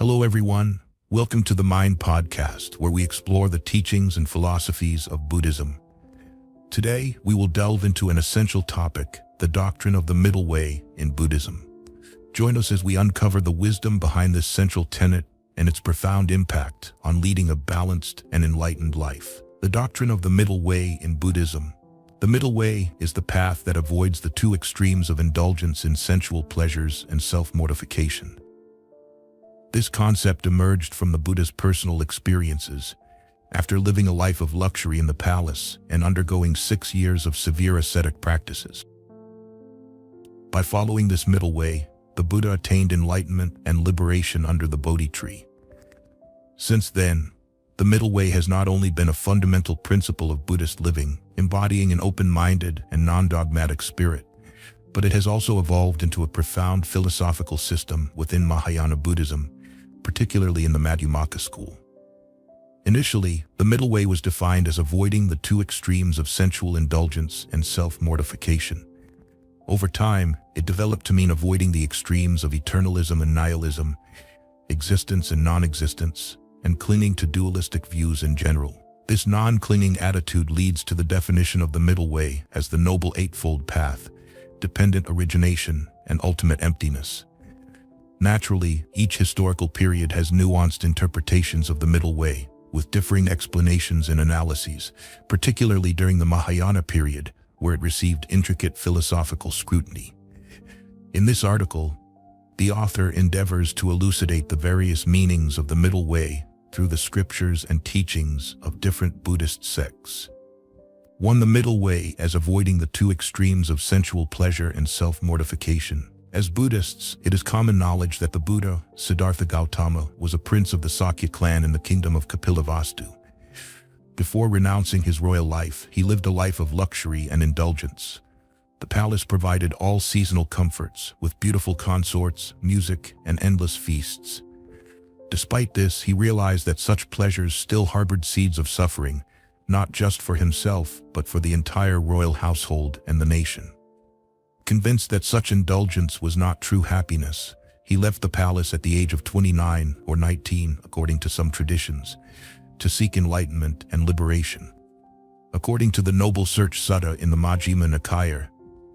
Hello everyone, welcome to the Mind Podcast, where we explore the teachings and philosophies of Buddhism. Today, we will delve into an essential topic, the doctrine of the middle way in Buddhism. Join us as we uncover the wisdom behind this central tenet and its profound impact on leading a balanced and enlightened life. The doctrine of the middle way in Buddhism. The middle way is the path that avoids the two extremes of indulgence in sensual pleasures and self-mortification. This concept emerged from the Buddha's personal experiences after living a life of luxury in the palace and undergoing 6 years of severe ascetic practices. By following this middle way, the Buddha attained enlightenment and liberation under the Bodhi tree. Since then, the middle way has not only been a fundamental principle of Buddhist living, embodying an open-minded and non-dogmatic spirit, but it has also evolved into a profound philosophical system within Mahayana Buddhism, particularly in the Madhyamaka school. Initially, the middle way was defined as avoiding the two extremes of sensual indulgence and self-mortification. Over time, it developed to mean avoiding the extremes of eternalism and nihilism, existence and non-existence, and clinging to dualistic views in general. This non-clinging attitude leads to the definition of the middle way as the Noble Eightfold Path, dependent origination, and ultimate emptiness. Naturally, each historical period has nuanced interpretations of the middle way, with differing explanations and analyses, particularly during the Mahayana period, where it received intricate philosophical scrutiny. In this article, the author endeavors to elucidate the various meanings of the middle way through the scriptures and teachings of different Buddhist sects. 1. The middle way as avoiding the two extremes of sensual pleasure and self-mortification. As Buddhists, it is common knowledge that the Buddha, Siddhartha Gautama, was a prince of the Sakya clan in the kingdom of Kapilavastu. Before renouncing his royal life, he lived a life of luxury and indulgence. The palace provided all seasonal comforts, with beautiful consorts, music, and endless feasts. Despite this, he realized that such pleasures still harbored seeds of suffering, not just for himself, but for the entire royal household and the nation. Convinced that such indulgence was not true happiness, he left the palace at the age of 29 or 19, according to some traditions, to seek enlightenment and liberation. According to the Noble Search Sutta in the Majjhima Nikaya,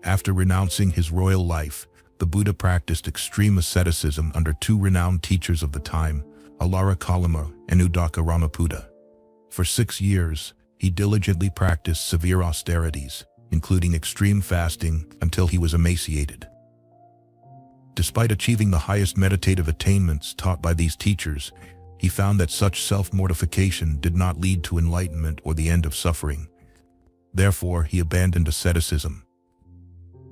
after renouncing his royal life, the Buddha practiced extreme asceticism under two renowned teachers of the time, Alara Kalama and Udaka Ramapuda. For 6 years, he diligently practiced severe austerities, including extreme fasting, until he was emaciated. Despite achieving the highest meditative attainments taught by these teachers, he found that such self-mortification did not lead to enlightenment or the end of suffering. Therefore, he abandoned asceticism.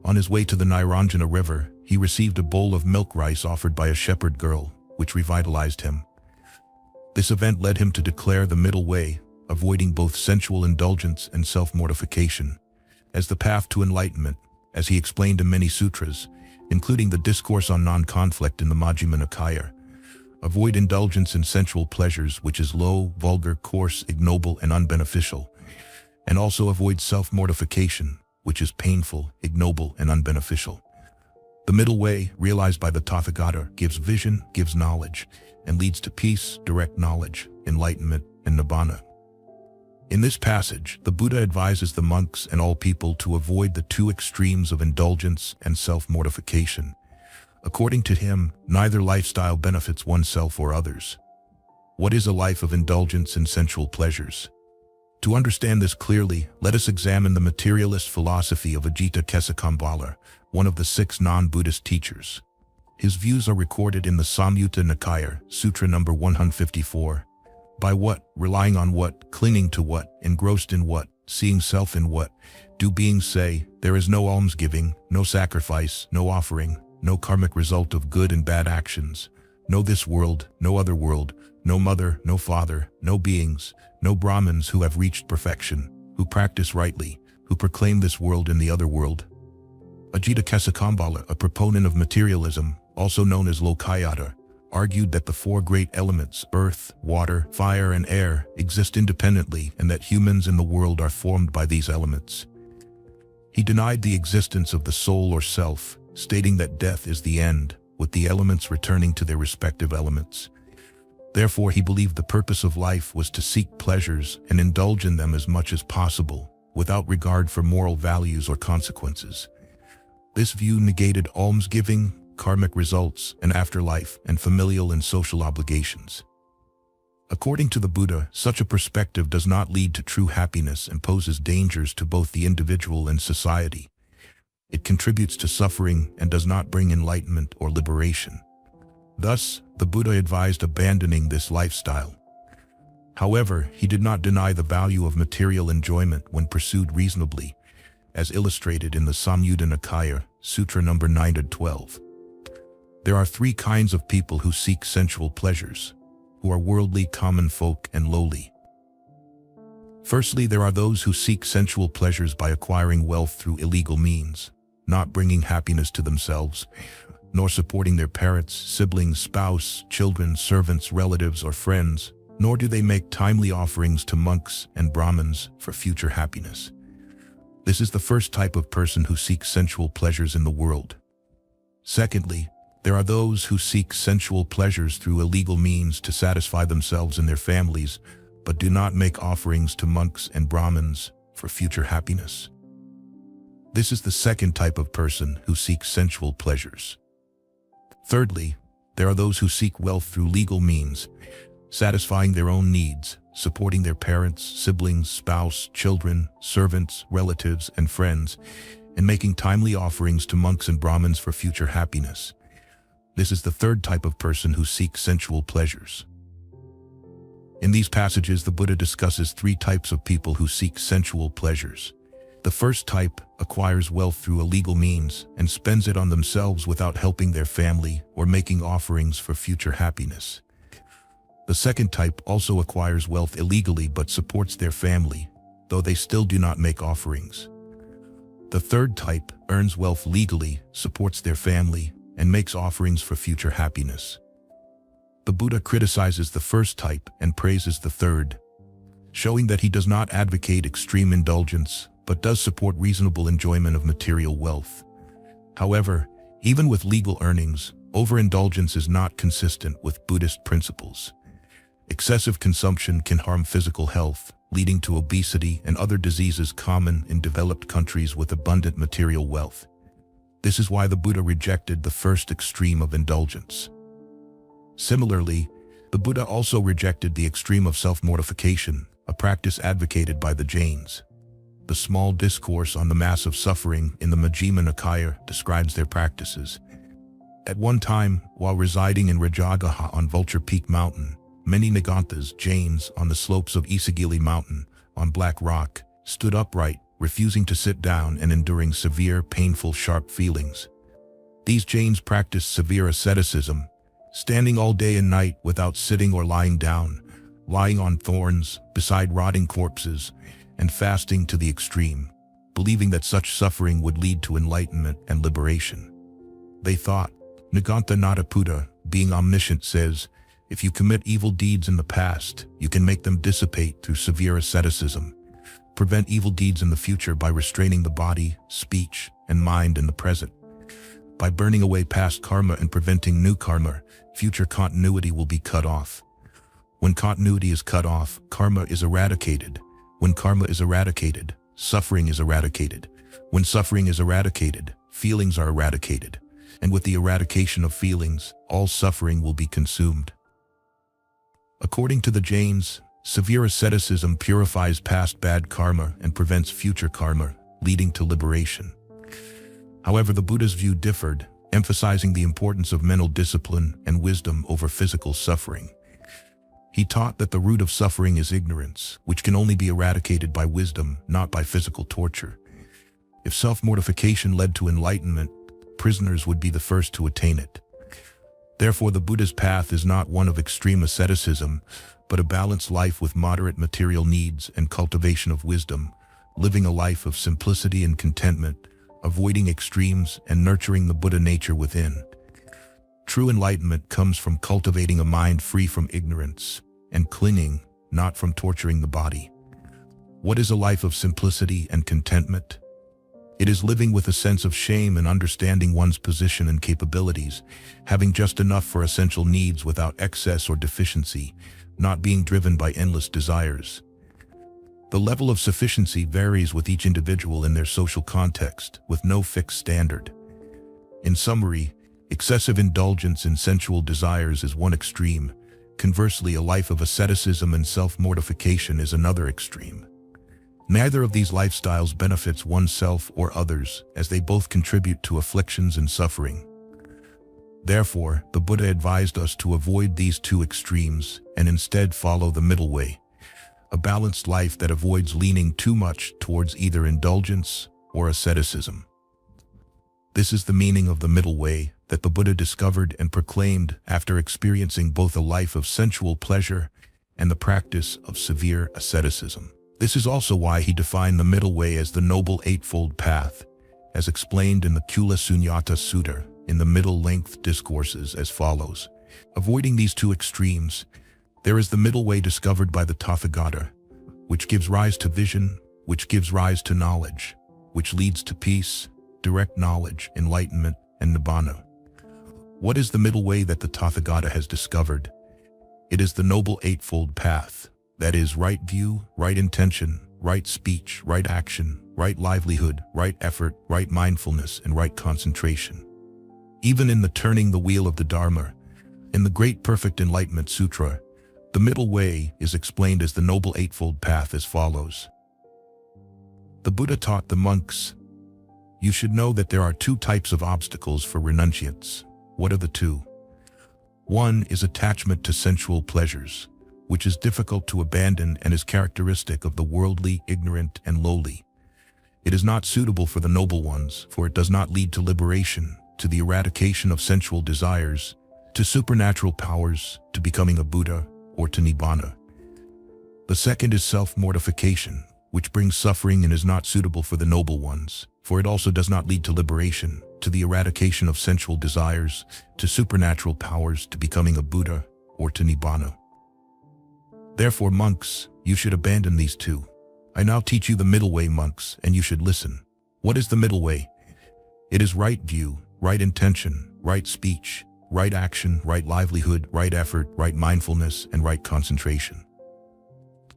On his way to the Nairanjana River, he received a bowl of milk rice offered by a shepherd girl, which revitalized him. This event led him to declare the middle way, avoiding both sensual indulgence and self-mortification, as the path to enlightenment, as he explained in many sutras, including the Discourse on Non-Conflict in the Majjhima Nikaya. Avoid indulgence in sensual pleasures, which is low, vulgar, coarse, ignoble, and unbeneficial, and also avoid self-mortification, which is painful, ignoble, and unbeneficial. The middle way, realized by the Tathagata, gives vision, gives knowledge, and leads to peace, direct knowledge, enlightenment, and nibbana. In this passage, the Buddha advises the monks and all people to avoid the two extremes of indulgence and self-mortification. According to him, neither lifestyle benefits oneself or others. What is a life of indulgence in sensual pleasures? To understand this clearly, let us examine the materialist philosophy of Ajita Kesakambalā, one of the 6 non-Buddhist teachers. His views are recorded in the Samyutta Nikaya, Sutra number 154. By what, relying on what, clinging to what, engrossed in what, seeing self in what, do beings say, there is no almsgiving, no sacrifice, no offering, no karmic result of good and bad actions, no this world, no other world, no mother, no father, no beings, no Brahmins who have reached perfection, who practice rightly, who proclaim this world and the other world. Ajita Kesakambalā, a proponent of materialism, also known as Lokayata, argued that the 4 great elements, earth, water, fire, and air, exist independently and that humans in the world are formed by these elements. He denied the existence of the soul or self, stating that death is the end, with the elements returning to their respective elements. Therefore, he believed the purpose of life was to seek pleasures and indulge in them as much as possible, without regard for moral values or consequences. This view negated almsgiving, karmic results, and afterlife, and familial and social obligations. According to the Buddha, such a perspective does not lead to true happiness and poses dangers to both the individual and society. It contributes to suffering and does not bring enlightenment or liberation. Thus, the Buddha advised abandoning this lifestyle. However, he did not deny the value of material enjoyment when pursued reasonably, as illustrated in the Samyutta Nikaya, Sutra number 9-12. There are three kinds of people who seek sensual pleasures, who are worldly, common folk, and lowly. Firstly, there are those who seek sensual pleasures by acquiring wealth through illegal means, not bringing happiness to themselves, nor supporting their parents, siblings, spouse, children, servants, relatives, or friends, nor do they make timely offerings to monks and Brahmins for future happiness. This is the first type of person who seeks sensual pleasures in the world. Secondly, there are those who seek sensual pleasures through illegal means to satisfy themselves and their families, but do not make offerings to monks and Brahmins for future happiness. This is the second type of person who seeks sensual pleasures. Thirdly, there are those who seek wealth through legal means, satisfying their own needs, supporting their parents, siblings, spouse, children, servants, relatives, and friends, and making timely offerings to monks and Brahmins for future happiness. This is the third type of person who seeks sensual pleasures. In these passages, the Buddha discusses three types of people who seek sensual pleasures. The first type acquires wealth through illegal means and spends it on themselves without helping their family or making offerings for future happiness. The second type also acquires wealth illegally but supports their family, though they still do not make offerings. The third type earns wealth legally, supports their family, and makes offerings for future happiness. The Buddha criticizes the first type and praises the third, showing that he does not advocate extreme indulgence, but does support reasonable enjoyment of material wealth. However, even with legal earnings, overindulgence is not consistent with Buddhist principles. Excessive consumption can harm physical health, leading to obesity and other diseases common in developed countries with abundant material wealth. This is why the Buddha rejected the first extreme of indulgence. Similarly, the Buddha also rejected the extreme of self-mortification, a practice advocated by the Jains. The small discourse on the mass of suffering in the Majjhima Nikaya describes their practices. At one time, while residing in Rajagaha on Vulture Peak Mountain, many Niganthas, Jains, on the slopes of Isagili Mountain, on Black Rock, stood upright, refusing to sit down and enduring severe, painful, sharp feelings. These Jains practiced severe asceticism, standing all day and night without sitting or lying down, lying on thorns, beside rotting corpses, and fasting to the extreme, believing that such suffering would lead to enlightenment and liberation. They thought, Nigantha Nadaputa, being omniscient, says, if you commit evil deeds in the past, you can make them dissipate through severe asceticism. Prevent evil deeds in the future by restraining the body, speech, and mind in the present. By burning away past karma and preventing new karma, future continuity will be cut off. When continuity is cut off, karma is eradicated. When karma is eradicated, suffering is eradicated. When suffering is eradicated, feelings are eradicated. And with the eradication of feelings, all suffering will be consumed. According to the Jains, severe asceticism purifies past bad karma and prevents future karma, leading to liberation. However, the Buddha's view differed, emphasizing the importance of mental discipline and wisdom over physical suffering. He taught that the root of suffering is ignorance, which can only be eradicated by wisdom, not by physical torture. If self-mortification led to enlightenment, prisoners would be the first to attain it. Therefore, the Buddha's path is not one of extreme asceticism, but a balanced life with moderate material needs and cultivation of wisdom, living a life of simplicity and contentment, avoiding extremes and nurturing the Buddha nature within. True enlightenment comes from cultivating a mind free from ignorance and clinging, not from torturing the body. What is a life of simplicity and contentment? It is living with a sense of shame and understanding one's position and capabilities, having just enough for essential needs without excess or deficiency, not being driven by endless desires. The level of sufficiency varies with each individual in their social context, with no fixed standard. In summary, excessive indulgence in sensual desires is one extreme. Conversely, a life of asceticism and self-mortification is another extreme. Neither of these lifestyles benefits oneself or others, as they both contribute to afflictions and suffering. Therefore, the Buddha advised us to avoid these two extremes and instead follow the middle way, a balanced life that avoids leaning too much towards either indulgence or asceticism. This is the meaning of the middle way that the Buddha discovered and proclaimed after experiencing both a life of sensual pleasure and the practice of severe asceticism. This is also why he defined the middle way as the Noble Eightfold Path, as explained in the Kula Sunyata Sutta in the middle-length discourses as follows. Avoiding these two extremes, there is the middle way discovered by the Tathagata, which gives rise to vision, which gives rise to knowledge, which leads to peace, direct knowledge, enlightenment, and nibbana. What is the middle way that the Tathagata has discovered? It is the Noble Eightfold Path, that is, right view, right intention, right speech, right action, right livelihood, right effort, right mindfulness, and right concentration. Even in the Turning the Wheel of the Dharma, in the Great Perfect Enlightenment Sutra, the middle way is explained as the Noble Eightfold Path as follows. The Buddha taught the monks, "You should know that there are two types of obstacles for renunciants." What are the two? One is attachment to sensual pleasures, which is difficult to abandon and is characteristic of the worldly, ignorant, and lowly. It is not suitable for the noble ones, for it does not lead to liberation, to the eradication of sensual desires, to supernatural powers, to becoming a Buddha, or to Nibbana. The second is self-mortification, which brings suffering and is not suitable for the noble ones, for it also does not lead to liberation, to the eradication of sensual desires, to supernatural powers, to becoming a Buddha, or to Nibbana. Therefore, monks, you should abandon these two. I now teach you the middle way, monks, and you should listen. What is the middle way? It is right view, right intention, right speech, right action, right livelihood, right effort, right mindfulness, and right concentration.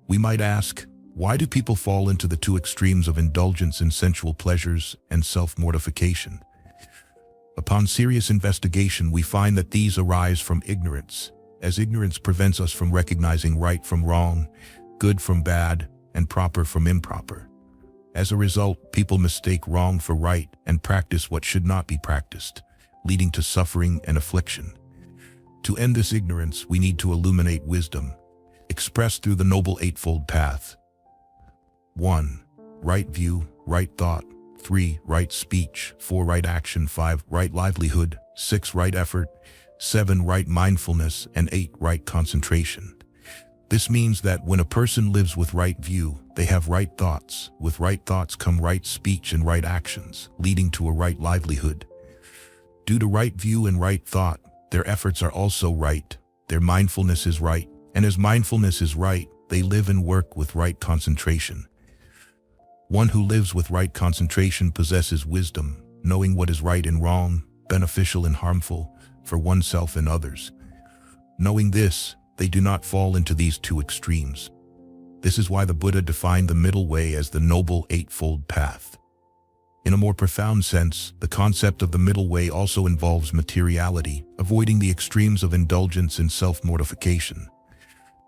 We might ask, why do people fall into the two extremes of indulgence in sensual pleasures and self-mortification? Upon serious investigation, we find that these arise from ignorance, as ignorance prevents us from recognizing right from wrong, good from bad, and proper from improper. As a result, people mistake wrong for right and practice what should not be practiced, leading to suffering and affliction. To end this ignorance, we need to illuminate wisdom, expressed through the Noble Eightfold Path. 1. Right view, right thought. 3. Right speech. 4. Right action. 5. Right livelihood. 6. Right effort. 7. Right mindfulness. And 8. Right concentration. This means that when a person lives with right view, they have right thoughts. With right thoughts come right speech and right actions, leading to a right livelihood. Due to right view and right thought, their efforts are also right, their mindfulness is right, and as mindfulness is right, they live and work with right concentration. One who lives with right concentration possesses wisdom, knowing what is right and wrong, beneficial and harmful, for oneself and others. Knowing this, they do not fall into these two extremes. This is why the Buddha defined the middle way as the Noble Eightfold Path. In a more profound sense, the concept of the middle way also involves materiality, avoiding the extremes of indulgence and self-mortification.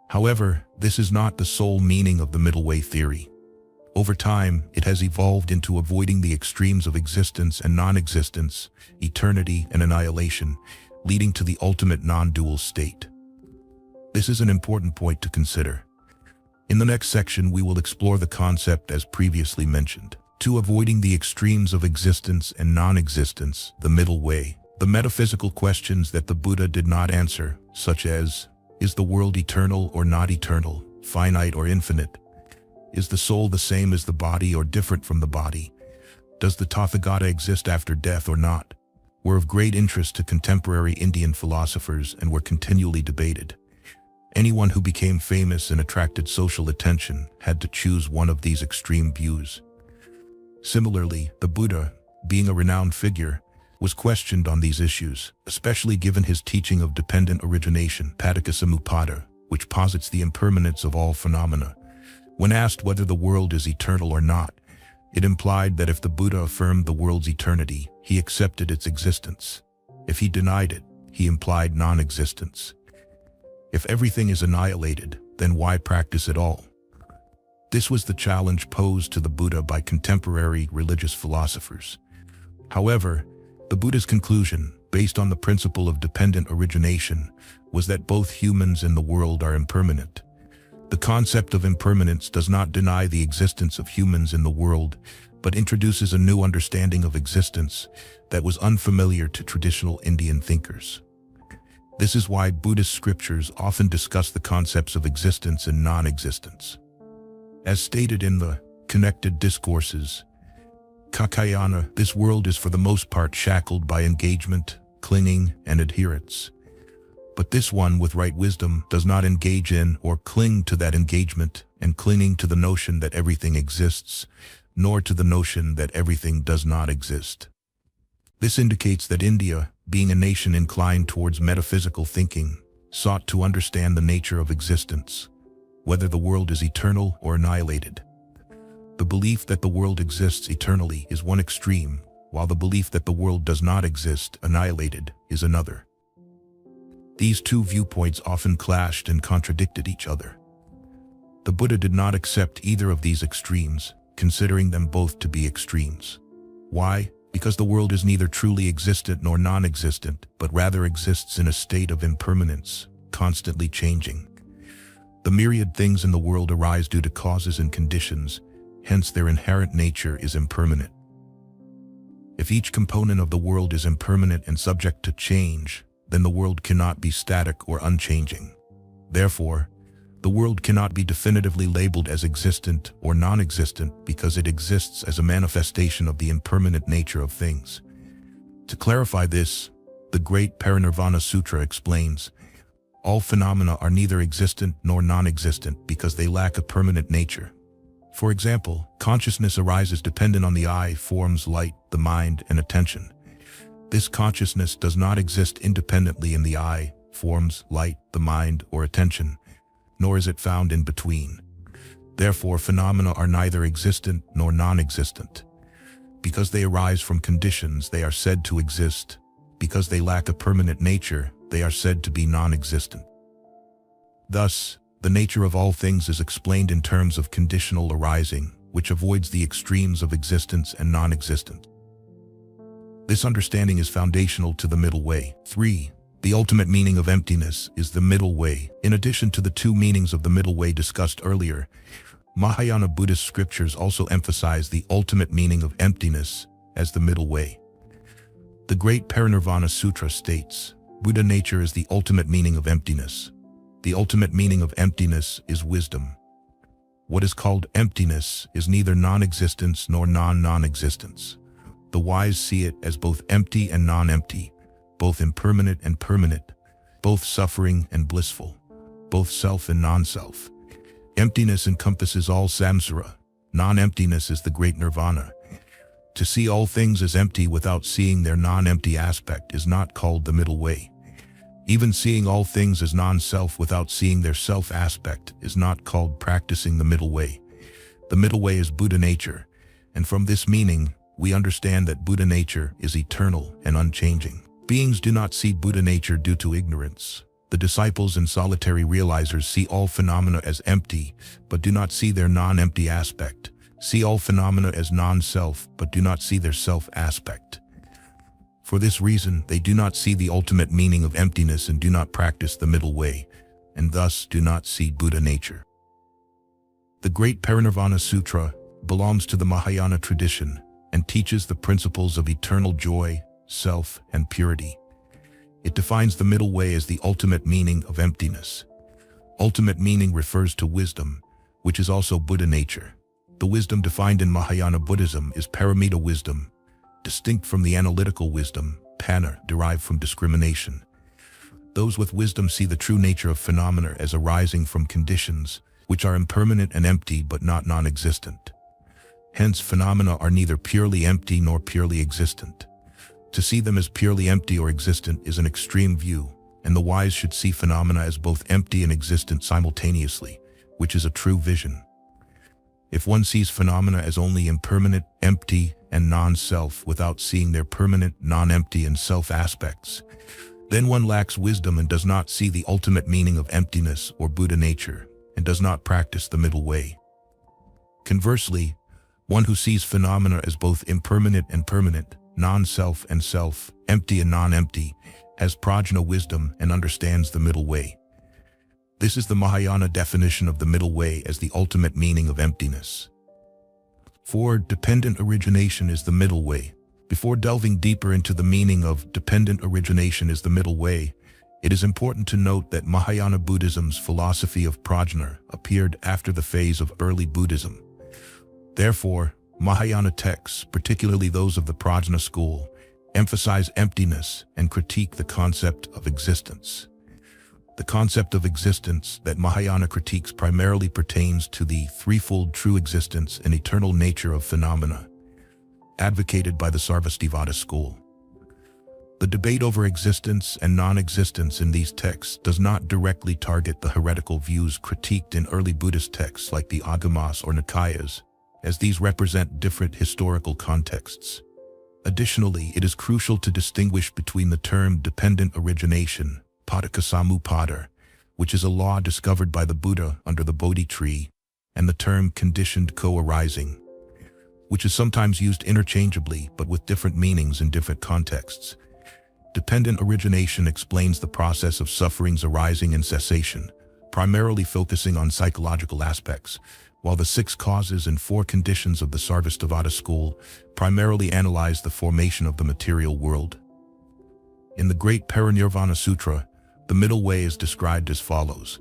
However, this is not the sole meaning of the middle way theory. Over time, it has evolved into avoiding the extremes of existence and non-existence, eternity and annihilation, leading to the ultimate non-dual state. This is an important point to consider. In the next section, we will explore the concept as previously mentioned. To avoiding the extremes of existence and non-existence, the middle way. The metaphysical questions that the Buddha did not answer, such as, is the world eternal or not eternal, finite or infinite? Is the soul the same as the body or different from the body? Does the Tathagata exist after death or not? Were of great interest to contemporary Indian philosophers and were continually debated. Anyone who became famous and attracted social attention had to choose one of these extreme views. Similarly, the Buddha, being a renowned figure, was questioned on these issues, especially given his teaching of dependent origination, paticca, which posits the impermanence of all phenomena. When asked whether the world is eternal or not, it implied that if the Buddha affirmed the world's eternity, he accepted its existence. If he denied it, he implied non-existence. If everything is annihilated, then why practice at all? This was the challenge posed to the Buddha by contemporary religious philosophers. However, the Buddha's conclusion, based on the principle of dependent origination, was that both humans and the world are impermanent. The concept of impermanence does not deny the existence of humans in the world, but introduces a new understanding of existence that was unfamiliar to traditional Indian thinkers. This is why Buddhist scriptures often discuss the concepts of existence and non-existence. As stated in the Connected Discourses, Kakayana, this world is for the most part shackled by engagement, clinging, and adherence. But this one with right wisdom does not engage in or cling to that engagement and clinging to the notion that everything exists, nor to the notion that everything does not exist. This indicates that India, being a nation inclined towards metaphysical thinking, sought to understand the nature of existence, whether the world is eternal or annihilated. The belief that the world exists eternally is one extreme, while the belief that the world does not exist, annihilated, is another. These two viewpoints often clashed and contradicted each other. The Buddha did not accept either of these extremes, considering them both to be extremes. Why? Because the world is neither truly existent nor non-existent, but rather exists in a state of impermanence, constantly changing. The myriad things in the world arise due to causes and conditions, hence their inherent nature is impermanent. If each component of the world is impermanent and subject to change, then the world cannot be static or unchanging. Therefore, the world cannot be definitively labeled as existent or non-existent because it exists as a manifestation of the impermanent nature of things. To clarify this, the great Parinirvana Sutra explains, all phenomena are neither existent nor non-existent because they lack a permanent nature. For example, consciousness arises dependent on the eye, forms, light, the mind, and attention. This consciousness does not exist independently in the eye, forms, light, the mind, or attention, nor is it found in between. Therefore, phenomena are neither existent nor non-existent. Because they arise from conditions, they are said to exist. Because they lack a permanent nature, they are said to be non-existent. Thus, the nature of all things is explained in terms of conditional arising, which avoids the extremes of existence and non-existence. This understanding is foundational to the middle way. 3. The ultimate meaning of emptiness is the middle way. In addition to the two meanings of the middle way discussed earlier, Mahayana Buddhist scriptures also emphasize the ultimate meaning of emptiness as the middle way. The great Parinirvana Sutra states, Buddha nature is the ultimate meaning of emptiness. The ultimate meaning of emptiness is wisdom. What is called emptiness is neither non-existence nor non-existence. The wise see it as both empty and non-empty, both impermanent and permanent, both suffering and blissful, both self and non-self. Emptiness encompasses all samsara. Non-emptiness is the great nirvana. To see all things as empty without seeing their non-empty aspect is not called the middle way. Even seeing all things as non-self without seeing their self aspect is not called practicing the middle way. The middle way is Buddha nature, and from this meaning, we understand that Buddha nature is eternal and unchanging. Beings do not see Buddha nature due to ignorance. The disciples and solitary realizers see all phenomena as empty, but do not see their non-empty aspect. See all phenomena as non-self, but do not see their self aspect. For this reason, they do not see the ultimate meaning of emptiness and do not practice the middle way, and thus do not see Buddha nature. The great Parinirvana Sutra belongs to the Mahayana tradition and teaches the principles of eternal joy, self, and purity. It defines the middle way as the ultimate meaning of emptiness. Ultimate meaning refers to wisdom, which is also Buddha nature. The wisdom defined in Mahayana Buddhism is paramita wisdom, distinct from the analytical wisdom, panna, derived from discrimination. Those with wisdom see the true nature of phenomena as arising from conditions, which are impermanent and empty but not non-existent. Hence, phenomena are neither purely empty nor purely existent. To see them as purely empty or existent is an extreme view, and the wise should see phenomena as both empty and existent simultaneously, which is a true vision. If one sees phenomena as only impermanent, empty, and non-self without seeing their permanent, non-empty and self aspects, then one lacks wisdom and does not see the ultimate meaning of emptiness or Buddha nature, and does not practice the middle way. Conversely, one who sees phenomena as both impermanent and permanent, non-self and self, empty and non-empty, has prajna wisdom and understands the middle way. This is the Mahayana definition of the middle way as the ultimate meaning of emptiness. 4. Dependent origination is the middle way. Before delving deeper into the meaning of dependent origination is the middle way, it is important to note that Mahayana Buddhism's philosophy of prajna appeared after the phase of early Buddhism. Therefore, Mahayana texts, particularly those of the prajna school, emphasize emptiness and critique the concept of existence. The concept of existence that Mahayana critiques primarily pertains to the threefold true existence and eternal nature of phenomena, advocated by the Sarvastivada school. The debate over existence and non-existence in these texts does not directly target the heretical views critiqued in early Buddhist texts like the Agamas or Nikayas, as these represent different historical contexts. Additionally, it is crucial to distinguish between the term dependent origination, paticcasamuppada, which is a law discovered by the Buddha under the Bodhi tree, and the term conditioned co-arising, which is sometimes used interchangeably but with different meanings in different contexts. Dependent origination explains the process of sufferings arising and cessation, primarily focusing on psychological aspects, while the 6 causes and 4 conditions of the Sarvastivada school primarily analyze the formation of the material world. In the Great Parinirvana Sutra, the middle way is described as follows.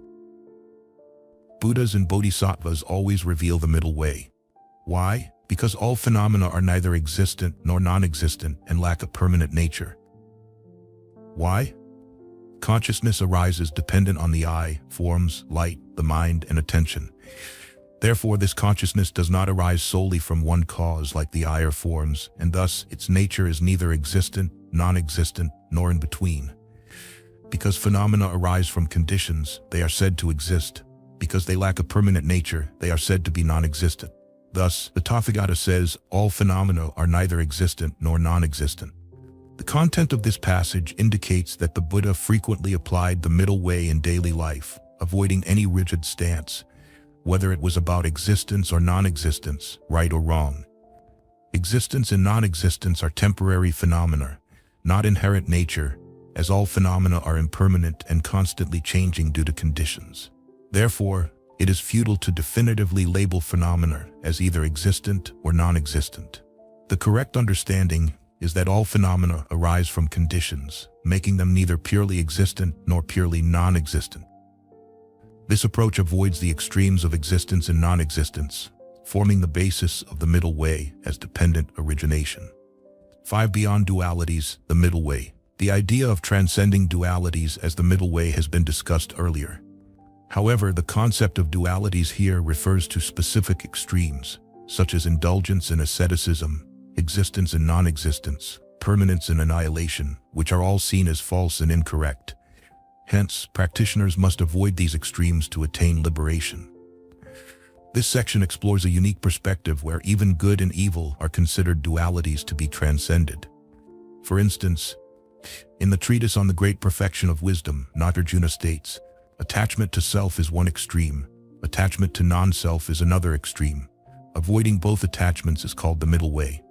Buddhas and bodhisattvas always reveal the middle way. Why? Because all phenomena are neither existent nor non-existent and lack a permanent nature. Why? Consciousness arises dependent on the eye, forms, light, the mind, and attention. Therefore, this consciousness does not arise solely from one cause like the eye or forms, and thus its nature is neither existent, non-existent, nor in between. Because phenomena arise from conditions, they are said to exist. Because they lack a permanent nature, they are said to be non-existent. Thus, the Tathagata says, all phenomena are neither existent nor non-existent. The content of this passage indicates that the Buddha frequently applied the middle way in daily life, avoiding any rigid stance, whether it was about existence or non-existence, right or wrong. Existence and non-existence are temporary phenomena, not inherent nature, as all phenomena are impermanent and constantly changing due to conditions. Therefore, it is futile to definitively label phenomena as either existent or non-existent. The correct understanding is that all phenomena arise from conditions, making them neither purely existent nor purely non-existent. This approach avoids the extremes of existence and non-existence, forming the basis of the middle way as dependent origination. 5. Beyond dualities, the middle way. The idea of transcending dualities as the middle way has been discussed earlier. However, the concept of dualities here refers to specific extremes, such as indulgence and asceticism, existence and non-existence, permanence and annihilation, which are all seen as false and incorrect. Hence, practitioners must avoid these extremes to attain liberation. This section explores a unique perspective where even good and evil are considered dualities to be transcended. For instance, in the treatise on the great perfection of wisdom, Nagarjuna states, attachment to self is one extreme, attachment to non-self is another extreme. Avoiding both attachments is called the middle way.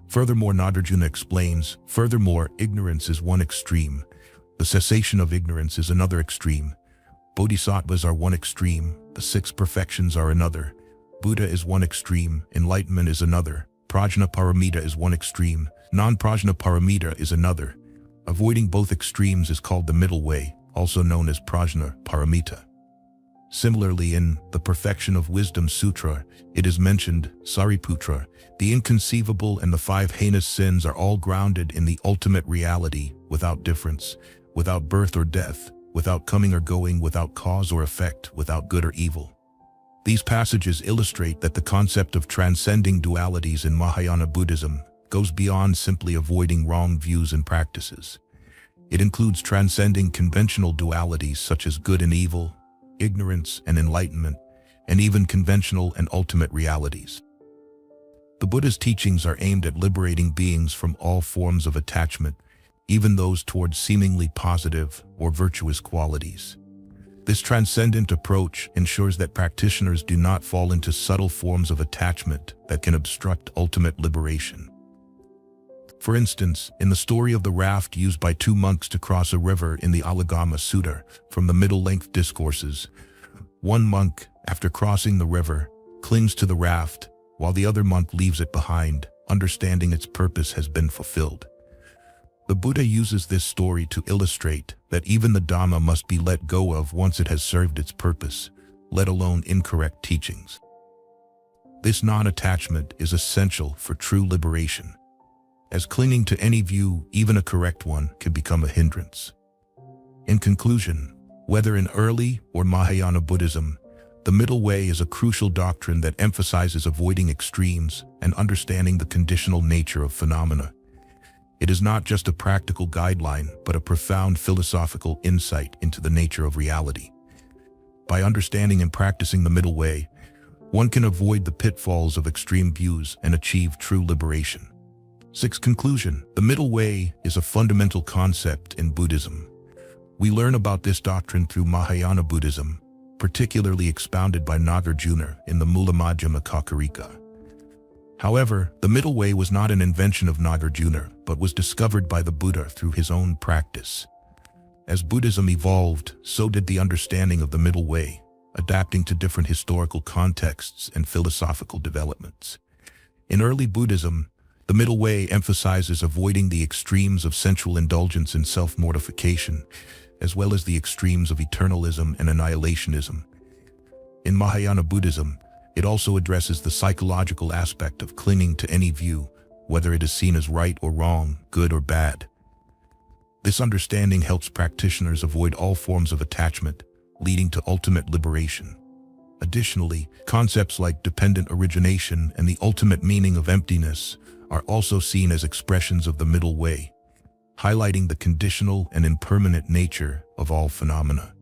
Furthermore, Nagarjuna explains, furthermore, ignorance is one extreme. The cessation of ignorance is another extreme. Bodhisattvas are one extreme. The 6 perfections are another. Buddha is one extreme. Enlightenment is another. Prajna paramita is one extreme. Non-prajna paramita is another. Avoiding both extremes is called the middle way, also known as prajna paramita. Similarly, in the Perfection of Wisdom Sutra, it is mentioned, Sariputra, the inconceivable and the 5 heinous sins are all grounded in the ultimate reality, without difference, without birth or death, without coming or going, without cause or effect, without good or evil. These passages illustrate that the concept of transcending dualities in Mahayana Buddhism goes beyond simply avoiding wrong views and practices. It includes transcending conventional dualities such as good and evil, ignorance and enlightenment, and even conventional and ultimate realities. The Buddha's teachings are aimed at liberating beings from all forms of attachment, even those towards seemingly positive or virtuous qualities. This transcendent approach ensures that practitioners do not fall into subtle forms of attachment that can obstruct ultimate liberation. For instance, in the story of the raft used by two monks to cross a river in the Alagama Sutta from the middle-length discourses, one monk, after crossing the river, clings to the raft, while the other monk leaves it behind, understanding its purpose has been fulfilled. The Buddha uses this story to illustrate that even the Dhamma must be let go of once it has served its purpose, let alone incorrect teachings. This non-attachment is essential for true liberation, as clinging to any view, even a correct one, can become a hindrance. In conclusion, whether in early or Mahayana Buddhism, the middle way is a crucial doctrine that emphasizes avoiding extremes and understanding the conditional nature of phenomena. It is not just a practical guideline, but a profound philosophical insight into the nature of reality. By understanding and practicing the middle way, one can avoid the pitfalls of extreme views and achieve true liberation. 6. Conclusion. The middle way is a fundamental concept in Buddhism. We learn about this doctrine through Mahayana Buddhism, particularly expounded by Nagarjuna in the Mula-Madhyama Kakarika. However, the middle way was not an invention of Nagarjuna, but was discovered by the Buddha through his own practice. As Buddhism evolved, so did the understanding of the middle way, adapting to different historical contexts and philosophical developments. In early Buddhism, the middle way emphasizes avoiding the extremes of sensual indulgence and self-mortification, as well as the extremes of eternalism and annihilationism. In Mahayana Buddhism, it also addresses the psychological aspect of clinging to any view, whether it is seen as right or wrong, good or bad. This understanding helps practitioners avoid all forms of attachment, leading to ultimate liberation. Additionally, concepts like dependent origination and the ultimate meaning of emptiness are also seen as expressions of the middle way, highlighting the conditional and impermanent nature of all phenomena.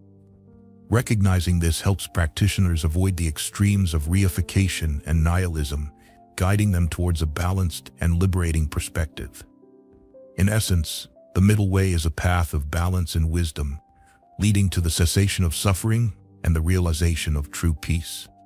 Recognizing this helps practitioners avoid the extremes of reification and nihilism, guiding them towards a balanced and liberating perspective. In essence, the middle way is a path of balance and wisdom, leading to the cessation of suffering and the realization of true peace.